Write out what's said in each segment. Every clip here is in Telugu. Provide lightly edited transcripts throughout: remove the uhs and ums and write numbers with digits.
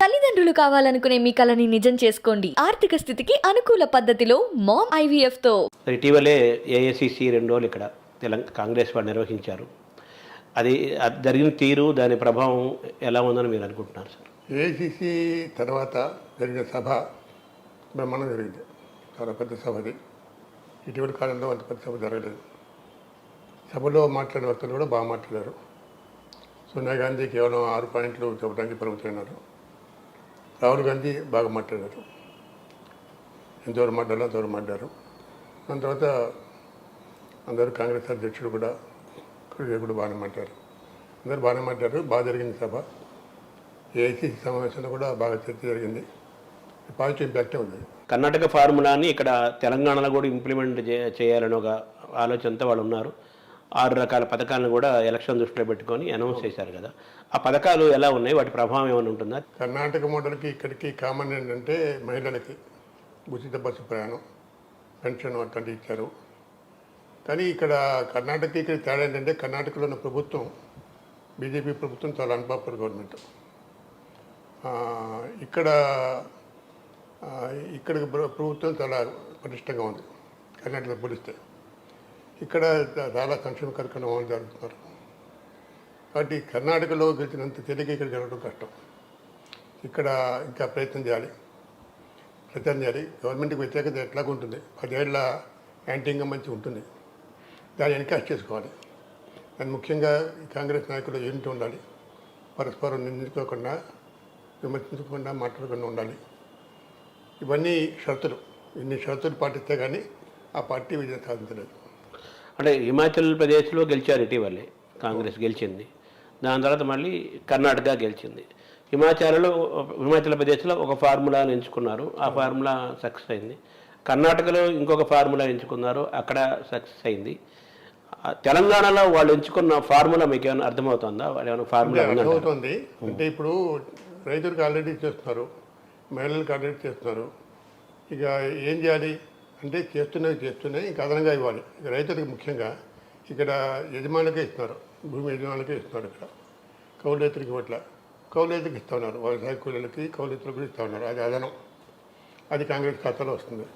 తల్లిదండ్రులు కావాలనుకునే మీ కలని నిజం చేసుకోండి. ఆర్థిక స్థితికి అనుకూల పద్ధతిలో మామ్ ఐవీఎఫ్ తో. ఇటీవలే ఏఐసిసి 2 రోజులు ఇక్కడ కాంగ్రెస్ వారు నిర్వహించారు. అది జరిగిన తీరు, దాని ప్రభావం ఎలా ఉందని మీరు అనుకుంటున్నారు సార్? ఏఐసిసి తర్వాత జరిగిన సభ బ్రహ్మాండం జరిగింది. చాలా పెద్ద సభ అది. ఇటీవలి కాలంలో అంత పెద్ద సభ జరగలేదు. సభలో మాట్లాడిన వ్యక్తులు కూడా బాగా మాట్లాడారు. సోనియా గాంధీ కేవలం 6 పాయింట్లు చెప్పడానికి పరిమితమైనారు. రాహుల్ గాంధీ బాగా మాట్లాడారు. ఎంతవరకు మాట్లాడారు అంతవరకు మాట్లాడారు. దాని తర్వాత అందరూ కాంగ్రెస్ అధ్యక్షుడు కూడా బాగానే మాట్లాడారు. అందరూ బాగానే మాట్లాడారు. బాగా జరిగింది సభ. ఏఐసిసి సమావేశంలో కూడా బాగా చర్చ జరిగింది. పాజిటివ్ ఇంపాక్టే ఉంది. కర్ణాటక ఫార్ములాని ఇక్కడ తెలంగాణలో కూడా ఇంప్లిమెంట్ చేయాలని ఒక ఆలోచనతో వాళ్ళు ఉన్నారు. 6 రకాల పథకాలను కూడా ఎలక్షన్ దృష్టిలో పెట్టుకొని అనౌన్స్ చేశారు కదా. ఆ పథకాలు ఎలా ఉన్నాయి, వాటి ప్రభావం ఏమైనా ఉంటుందా? కర్ణాటక మోడల్కి ఇక్కడికి కామన్ ఏంటంటే మహిళలకి ఉచిత బస్సు ప్రయాణం, పెన్షన్ అట్లాంటివి ఇచ్చారు. కానీ ఇక్కడ కర్ణాటకకి ఇక్కడ తేడా ఏంటంటే కర్ణాటకలో ఉన్న ప్రభుత్వం, బీజేపీ ప్రభుత్వం చాలా అన్పాపులర్ గవర్నమెంట్. ఇక్కడ ప్రభుత్వం చాలా పటిష్టంగా ఉంది కర్ణాటకలో పోలిస్తే. ఇక్కడ చాలా సంక్షేమ కార్యక్రమాలు జరుగుతున్నారు. కాబట్టి కర్ణాటకలో గెలిచినంత తేలిక ఇక్కడ జరగడం కష్టం. ఇక్కడ ఇంకా ప్రచారం చేయాలి. గవర్నమెంట్కి వ్యతిరేకత ఎట్లాగా ఉంటుంది. 10 ఏళ్ల యాంటీ ఇన్కంబెన్సీ ఉంటుంది. దాన్ని ఎన్కాష్ చేసుకోవాలి. దాన్ని ముఖ్యంగా కాంగ్రెస్ నాయకులు యూనిటీ ఉండాలి. పరస్పరం నిందించుకోకుండా, విమర్శించకుండా, మాట్లాడకుండా ఉండాలి. ఇవన్నీ షరతులు. ఇన్ని షరతులు పాటిస్తే కానీ ఆ పార్టీ విజయం సాధించలేదు. అంటే హిమాచల్ ప్రదేశ్లో గెలిచారు ఇటీవలే, కాంగ్రెస్ గెలిచింది. దాని తర్వాత మళ్ళీ కర్ణాటక గెలిచింది. హిమాచల్ ప్రదేశ్లో ఒక ఫార్ములాను ఎంచుకున్నారు. ఆ ఫార్ములా సక్సెస్ అయింది. కర్ణాటకలో ఇంకొక ఫార్ములా ఎంచుకున్నారు, అక్కడ సక్సెస్ అయింది. తెలంగాణలో వాళ్ళు ఎంచుకున్న ఫార్ములా మీకు ఏమైనా అర్థమవుతుందా? వాళ్ళు ఏమైనా ఫార్ములా అర్థమవుతుంది. అంటే ఇప్పుడు రైతులకు ఆల్రెడీ చేస్తున్నారు, మహిళలకు ఆల్రెడీ చేస్తున్నారు. ఇక ఏం చేయాలి అంటే చేస్తున్నాయి ఇంకా అదనంగా ఇవ్వాలి. ఇక రైతులకు ముఖ్యంగా ఇక్కడ యజమానులకే ఇస్తున్నారు, భూమి యజమానులకే ఇస్తున్నారు. ఇక్కడ కౌలు రైతులకి ఇవ్వట్ల, కౌలు రైతులకు ఇస్తూ ఉన్నారు. వ్యవసాయ కూలీలకి కౌలు రైతులకు కూడా ఇస్తూ ఉన్నారు. అది అదనం, అది కాంగ్రెస్ ఖాతాలో వస్తుంది.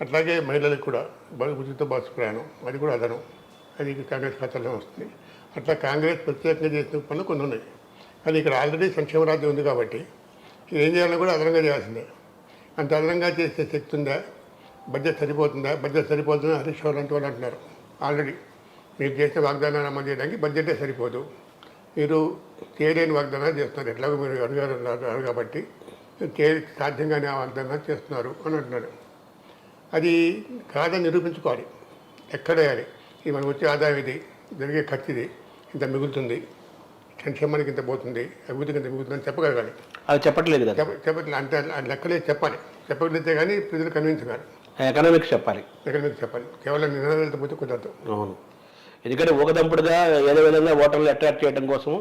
అట్లాగే మహిళలకు కూడా ఉచిత బస్సు ప్రయాణం, అది కూడా అదనం, అది కాంగ్రెస్ ఖాతాలో వస్తుంది. అట్లా కాంగ్రెస్ ప్రత్యేకంగా చేసిన పనులు కొన్ని ఉన్నాయి. కానీ ఇక్కడ ఆల్రెడీ సంక్షేమ రాజ్యం ఉంది కాబట్టి ఇది ఏం చేయాలని కూడా అదనంగా చేయాల్సిందే. అంత అదనంగా చేసే శక్తి ఉందా? బడ్జెట్ సరిపోతుందా? బడ్జెట్ సరిపోతుందా హరీష్ రావు లాంటి వాళ్ళు అంటున్నారు. ఆల్రెడీ మీరు చేసిన వాగ్దానాన్ని అమలు చేయడానికి బడ్జెటే సరిపోదు, మీరు చేయలేని వాగ్దానాలు చేస్తున్నారు. ఎట్లాగో మీరు అడిగారు కాబట్టి సాధ్యంగానే ఆ వాగ్దానాలు చేస్తున్నారు అని అంటున్నారు. అది కాదని నిరూపించుకోవాలి. ఎక్కడేయాలి ఇది మనకు వచ్చే ఆదాయం, ఇది జరిగే ఖర్చు, ఇది ఇంత మిగులుతుంది, సంక్షేమానికి ఇంత పోతుంది, అభివృద్ధికి ఇంత మిగులుతుందని చెప్పగలగాలి. అది చెప్పట్లేదు కదా. చెప్పట్లేదు. అంటే లెక్కలే చెప్పాలి. చెప్పగలిగితే కానీ ప్రజలు కన్విన్స్ కాదు. ఎకనామిక్స్ చెప్పాలి. కేవలం నినాదాలతో పోతే కుదరదు. అవును. ఎందుకంటే ఊకదంపుడుగా ఏదో విధంగా ఓటర్లు అట్రాక్ట్ చేయడం కోసం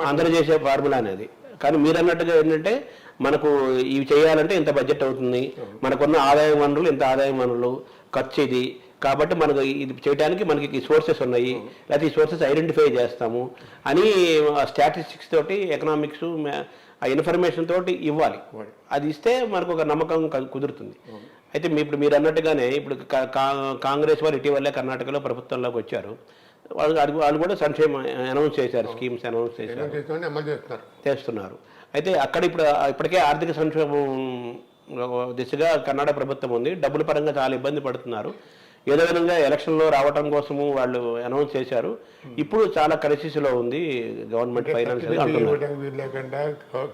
అందరూ చేసే ఫార్ములా అనేది. కానీ మీరు అన్నట్టుగా ఏంటంటే మనకు ఇవి చేయాలంటే ఇంత బడ్జెట్ అవుతుంది, మనకున్న ఆదాయ వనరులు ఇంత ఆదాయ వనరులు, ఖర్చు ఇది, కాబట్టి మనకు ఇది చేయడానికి మనకి ఈ సోర్సెస్ ఉన్నాయి, లేకపోతే ఈ సోర్సెస్ ఐడెంటిఫై చేస్తాము అని స్టాటిస్టిక్స్ తోటి, ఎకనామిక్స్, ఆ ఇన్ఫర్మేషన్ తోటి ఇవ్వాలి. అది ఇస్తే మనకు ఒక నమ్మకం కుదురుతుంది. అయితే ఇప్పుడు మీరు అన్నట్టుగానే ఇప్పుడు కాంగ్రెస్ వారు ఇటీవలే కర్ణాటకలో ప్రభుత్వంలోకి వచ్చారు. వాళ్ళు కూడా సంక్షేమ అనౌన్స్ చేశారు, స్కీమ్స్ అనౌన్స్ చేస్తున్నారు. అయితే అక్కడ ఇప్పటికే ఆర్థిక సంక్షేమం దిశగా కర్ణాటక ప్రభుత్వం ఉంది. డబ్బుల పరంగా చాలా ఇబ్బంది పడుతున్నారు. ఏదో విధంగా ఎలక్షన్లో రావడం కోసము వాళ్ళు అనౌన్స్ చేశారు. ఇప్పుడు చాలా క్రైసిస్లో ఉంది గవర్నమెంట్ ఫైనాన్స్. లేకుండా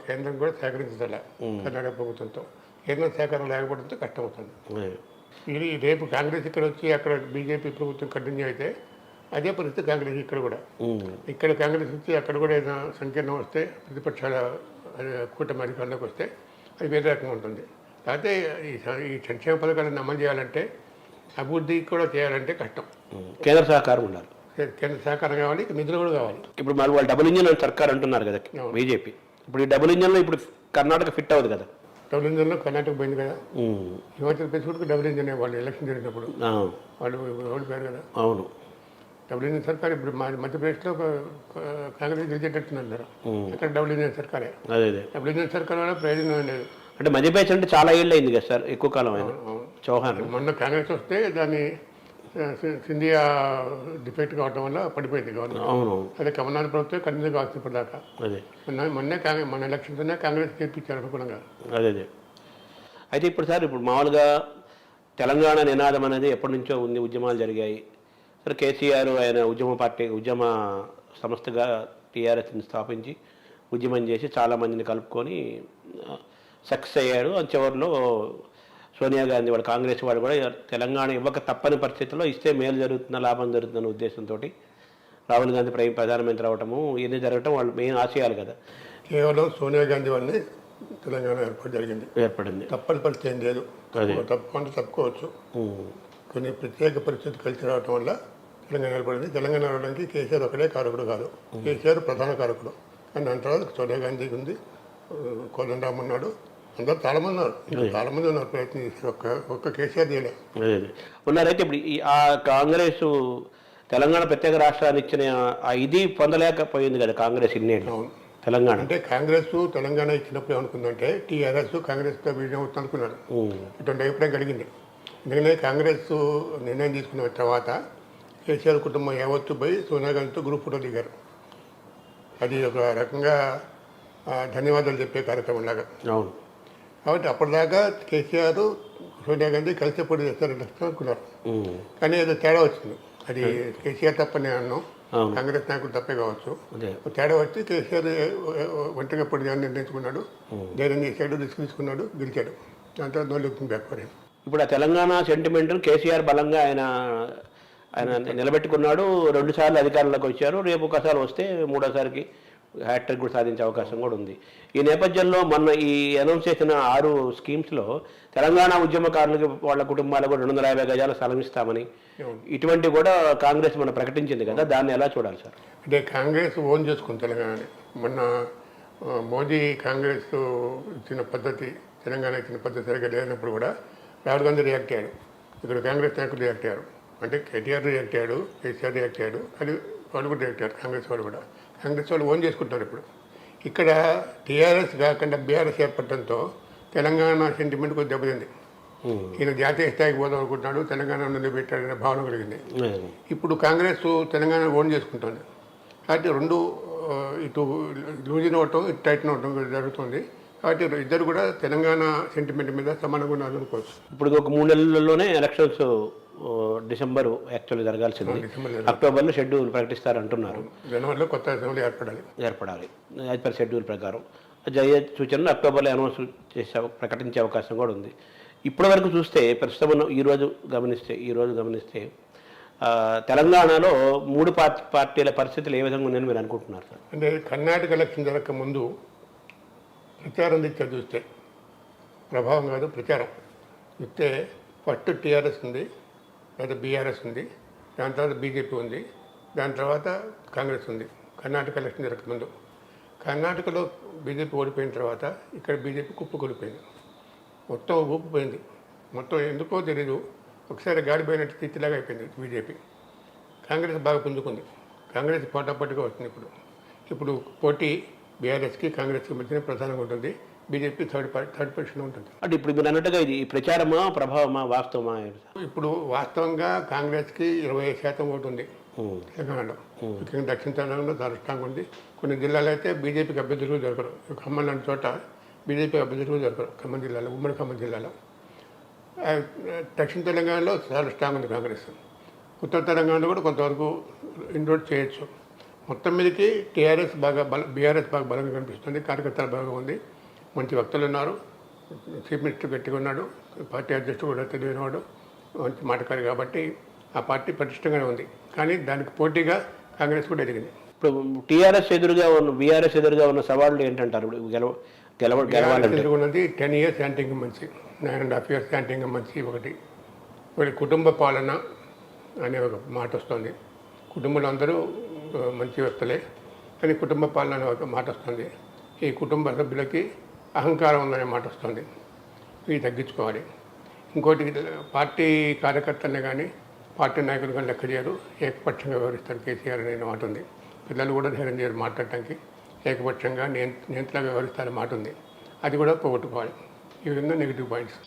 కేంద్రం కూడా సేకరించాలి. కర్ణాటక ప్రభుత్వంతో కేంద్రం సేకరణ లేకపోవడంతో కష్టమవుతుంది. ఇది రేపు కాంగ్రెస్ ఇక్కడ వచ్చి అక్కడ బీజేపీ ప్రభుత్వం కంటిన్యూ అయితే అదే పరిస్థితి కాంగ్రెస్ ఇక్కడ కూడా. ఇక్కడ కాంగ్రెస్ వచ్చి అక్కడ కూడా ఏదైనా సంకీర్ణం వస్తే, ప్రతిపక్షాల కూటమి అధికారంలోకి వస్తే అది వేరే రకంగా ఉంటుంది. కాకపోతే ఈ సంక్షేమ పథకాలను అమలు చేయాలంటే, అభివృద్ధి కూడా చేయాలంటే కష్టం. కేంద్ర సహకారం ఉండాలి. కేంద్ర సహకారం కావాలి, నిధులు కూడా కావాలి. ఇప్పుడు మరి వాళ్ళు డబుల్ ఇంజన్ సర్కార్ అంటున్నారు కదా బీజేపీ. ఇప్పుడు ఈ డబుల్ ఇంజన్లో ఇప్పుడు కర్ణాటక ఫిట్ అవ్వదు కదా. డబుల్ ఇంజన్లో కర్ణాటక పోయింది కదా. హిమాచల్ ప్రదేశ్ కూడా డబుల్ ఇంజన్ వాళ్ళు ఎలక్షన్ జరిగినప్పుడు వాళ్ళు ఓడిపోయారు కదా. అవును. డబుల్ ఇంజిన్ సర్కార్ ఇప్పుడు మధ్యప్రదేశ్లో కాంగ్రెస్ గెలిచేటట్టున్నారు. అక్కడ డబుల్ ఇంజిన్ సర్కారే. అదే అదే డబుల్ ఇంజిన్ సర్కార్ వల్ల ప్రయోజనం లేదు. అంటే మధ్యప్రదేశ్ అంటే చాలా ఏళ్ళు అయింది కదా సార్, ఎక్కువ కాలం అయింది. చౌహాన్ మొన్న కాంగ్రెస్ వస్తే దాన్ని సింధియా డిఫెక్ట్ కావడం వల్ల పడిపోయింది గవర్నమెంట్. అవును అదే కమల్నాథ్ ప్రభుత్వం కంటిన్యూ కావచ్చు ఇప్పటిదాకా. అదే మన ఎలక్షన్తోనే కాంగ్రెస్ గెలిపించారు అనుకున్నాగా. అదే అదే అయితే ఇప్పుడు సార్, ఇప్పుడు మామూలుగా తెలంగాణ నినాదం అనేది ఎప్పటి నుంచో ఉంది, ఉద్యమాలు జరిగాయి. సరే కేసీఆర్ ఆయన ఉద్యమ సంస్థగా టీఆర్ఎస్ని స్థాపించి ఉద్యమం చేసి చాలామందిని కలుపుకొని సక్సెస్ అయ్యాడు. అని చివరిలో సోనియా గాంధీ వాడు కాంగ్రెస్ వాడు కూడా తెలంగాణ ఇవ్వక తప్పని పరిస్థితుల్లో ఇస్తే మేలు జరుగుతున్న లాభం జరుగుతున్న ఉద్దేశంతో రాహుల్ గాంధీ ప్రధానమంత్రి అవటము ఇవన్నీ జరగటం వాళ్ళు మెయిన్ ఆశయాలు కదా. కేవలం సోనియా గాంధీ వల్లనే తెలంగాణ ఏర్పడింది. తప్పని పరిస్థితి ఏం లేదు. తప్పు అంటే తప్పుకోవచ్చు. కొన్ని ప్రత్యేక పరిస్థితులు కలిసి రావడం వల్ల తెలంగాణ ఏర్పడింది. తెలంగాణ రావడానికి కేసీఆర్ ఒకటే కారకుడు కాదు, కేసీఆర్ ప్రధాన కారకుడు. కానీ దాని తర్వాత సోనియా గాంధీకి ఉంది, కోదండరామ్ ఉన్నాడు, అందరూ చాలామంది ఉన్నారు ప్రయత్నం చేసి ఒక్క కేసీఆర్ చేయలేదు ఉన్నారైతే. ఇప్పుడు ఆ కాంగ్రెస్ తెలంగాణ ప్రత్యేక రాష్ట్రాన్ని ఇచ్చిన ఇది పొందలేకపోయింది కదా కాంగ్రెస్ ఇన్నేళ్ళు. తెలంగాణ అంటే కాంగ్రెస్ తెలంగాణ ఇచ్చినప్పుడు ఏమనుకుందంటే టీఆర్ఎస్ కాంగ్రెస్తో విజయం అవుతుంది అనుకున్నారు. ఇటువంటి అభిప్రాయం కలిగింది. ఎందుకంటే కాంగ్రెస్ నిర్ణయం తీసుకున్న తర్వాత కేసీఆర్ కుటుంబం యావత్తు పోయి సోనియా గాంధీతో గ్రూప్ ఫోటో దిగారు. అది ఒక రకంగా ధన్యవాదాలు చెప్పే కార్యక్రమం లాగా. అవును. కాబట్టి అప్పటిదాకా కేసీఆర్ సోనియా గాంధీ కలిసి పోటీ చేస్తారని అనుకున్నారు. కానీ ఏదో తేడా వచ్చింది. అది కేసీఆర్ తప్పని అన్నాం, కాంగ్రెస్ నాయకులు తప్పే కావచ్చు. తేడా వచ్చి కేసీఆర్ ఒంటరిగా పోటీ చేయాలని నిర్ణయించుకున్నాడు, ధైర్యం చేశాడు, రిస్క్ తీసుకున్నాడు, గెలిచాడు. దాంతో నోళ్ళు బ్యాక్పడింది. ఇప్పుడు ఆ తెలంగాణ సెంటిమెంట్ను కేసీఆర్ బలంగా ఆయన నిలబెట్టుకున్నాడు. 2 సార్లు అధికారంలోకి వచ్చారు. రేపు ఒకసారి వస్తే మూడోసారికి హ్యాట్రిక్ కూడా సాధించే అవకాశం కూడా ఉంది. ఈ నేపథ్యంలో మొన్న ఈ అనౌన్స్ చేసిన 6 స్కీమ్స్లో తెలంగాణ ఉద్యమకారులకి వాళ్ళ కుటుంబాలకు 250 గజాల స్థలం ఇస్తామని ఇటువంటి కూడా కాంగ్రెస్ మనం ప్రకటించింది కదా, దాన్ని ఎలా చూడాలి సార్? అంటే కాంగ్రెస్ ఓన్ చేసుకుంది తెలంగాణని. మొన్న మోదీ కాంగ్రెస్ ఇచ్చిన పద్ధతి, తెలంగాణ ఇచ్చిన పద్ధతి సరిగ్గా లేనప్పుడు కూడా రాహుల్ గాంధీ రియాక్ట్ అయ్యాడు. ఇక్కడ కాంగ్రెస్ నాయకులు రియాక్ట్ అయ్యారు. అంటే కేటీఆర్ రియాక్ట్ అయ్యాడు, కేసీఆర్ రియాక్ట్ అయ్యాడు, అది వాళ్ళు కూడా రియాక్ట్ అయ్యారు. కాంగ్రెస్ వాళ్ళు కూడా కాంగ్రెస్ వాళ్ళు ఓన్ చేసుకుంటారు. ఇప్పుడు ఇక్కడ టీఆర్ఎస్ కాకుండా బీఆర్ఎస్ ఏర్పడటంతో తెలంగాణ సెంటిమెంట్ కొద్ది దెబ్బతింది. ఈయన జాతీయ స్థాయికి పోదాం అనుకుంటున్నాడు, తెలంగాణ నిలబెట్టాడనే భావన కలిగింది. ఇప్పుడు కాంగ్రెస్ తెలంగాణ ఓన్ చేసుకుంటుంది. కాబట్టి రెండు ఇటు లూజిన్ అవటం, ఇటు టైట్న్ అవటం జరుగుతుంది. కాబట్టి ఇద్దరు కూడా తెలంగాణ సెంటిమెంట్ మీద సమానంగా ఉన్నారు అనుకోవచ్చు. ఇప్పుడు ఒక 3 నెలల్లోనే ఎలక్షన్స్ డిసెంబర్ యాక్చువల్లీ జరగాల్సింది. అక్టోబర్లో షెడ్యూల్ ప్రకటిస్తారంటున్నారు. జనవరిలో కొత్త అసెంబ్లీ ఏర్పడాలి యాజ్ పర్ షెడ్యూల్ ప్రకారం. జరిగే సూచనలు అక్టోబర్లో అనౌన్స్ ప్రకటించే అవకాశం కూడా ఉంది. ఇప్పటి వరకు చూస్తే ప్రస్తుతం ఈ రోజు గమనిస్తే తెలంగాణలో 3 పార్టీల పరిస్థితులు ఏ విధంగా ఉందని మీరు అనుకుంటున్నారు సార్? అంటే కర్ణాటక ఎలక్షన్ జరగక ముందు ప్రచారం దిచ్చా చూస్తే, ప్రభావం కాదు ప్రచారం చూస్తే, ఫస్ట్ టీఆర్ఎస్ ఉంది, తర్వాత బీఆర్ఎస్ ఉంది, దాని తర్వాత బీజేపీ ఉంది, దాని తర్వాత కాంగ్రెస్ ఉంది. కర్ణాటక ఎలక్షన్ జరగకముందు కర్ణాటకలో బీజేపీ ఓడిపోయిన తర్వాత ఇక్కడ బీజేపీ కుప్పకూలిపోయింది, మొత్తం ఊపిపోయింది. మొత్తం ఎందుకో తెలీదు, ఒకసారి గాడిపోయినట్టు స్థితిలాగా అయిపోయింది బీజేపీ. కాంగ్రెస్ బాగా పుంజుకుంది. కాంగ్రెస్ పోటాపోటీగా వస్తుంది. ఇప్పుడు పోటీ బీఆర్ఎస్కి కాంగ్రెస్కి మధ్యన ప్రధానంగా ఉంటుంది. బీజేపీ థర్డ్ పొజిషన్లో ఉంటుంది. అంటే ఇప్పుడు మీరు అన్నట్టుగా ఇది ప్రచారమా, ప్రభావమా, వాస్తవమా? ఇప్పుడు వాస్తవంగా కాంగ్రెస్కి 20% ఓటు ఉంది తెలంగాణలో. ముఖ్యంగా దక్షిణ తెలంగాణలో చాలా స్ట్రాంగ్ ఉంది. కొన్ని జిల్లాలో అయితే బీజేపీకి అభ్యర్థులు దొరకరు. ఖమ్మం లాంటి చోట బీజేపీ అభ్యర్థులు దొరకరు. ఖమ్మం జిల్లాలో, ఉమ్మడి ఖమ్మం జిల్లాలో. దక్షిణ తెలంగాణలో చాలా స్ట్రాంగ్ ఉంది కాంగ్రెస్. ఉత్తర తెలంగాణలో కూడా కొంతవరకు ఇన్రోడ్ చేయొచ్చు. మొత్తం మీదకి టీఆర్ఎస్ బీఆర్ఎస్ బాగా బలంగా కనిపిస్తుంది. కార్యకర్తలు బాగా ఉంది, మంచి వక్తలు ఉన్నారు, చీఫ్ మినిస్టర్ గట్టిగా ఉన్నాడు, పార్టీ అధ్యక్షుడు కూడా తెలియనివాడు, మంచి మాటకారు. కాబట్టి ఆ పార్టీ పటిష్టంగానే ఉంది. కానీ దానికి పోటీగా కాంగ్రెస్ కూడా ఎదిగింది. ఇప్పుడు టీఆర్ఎస్ ఎదురుగా ఉన్న బీఆర్ఎస్ ఎదురుగా ఉన్న సవాళ్ళు ఏంటంటారు? ఎదుర్కొన్నది 10 years యాంటింగ్ మంచి, 9.5 years యాంటింగ్ మంచి. ఒకటి కుటుంబ పాలన అనే ఒక మాట వస్తుంది. కుటుంబంలో అందరూ మంచి వ్యక్తులే, కానీ కుటుంబ పాలన అనే ఒక మాట వస్తుంది. ఈ కుటుంబ సభ్యులకి అహంకారం ఉందనే మాట వస్తుంది. ఇవి తగ్గించుకోవాలి. ఇంకోటి, పార్టీ కార్యకర్తలనే కానీ పార్టీ నాయకులు కానీ లెక్క చేయరు, ఏకపక్షంగా వ్యవహరిస్తారు కేసీఆర్ అనే మాట ఉంది. పిల్లలు కూడా ధైర్యం చేయరు మాట్లాడటానికి, ఏకపక్షంగా నియంత్రణగా వ్యవహరిస్తారనే మాట ఉంది. అది కూడా పోగొట్టుకోవాలి. ఈ విధంగా నెగిటివ్ పాయింట్స్.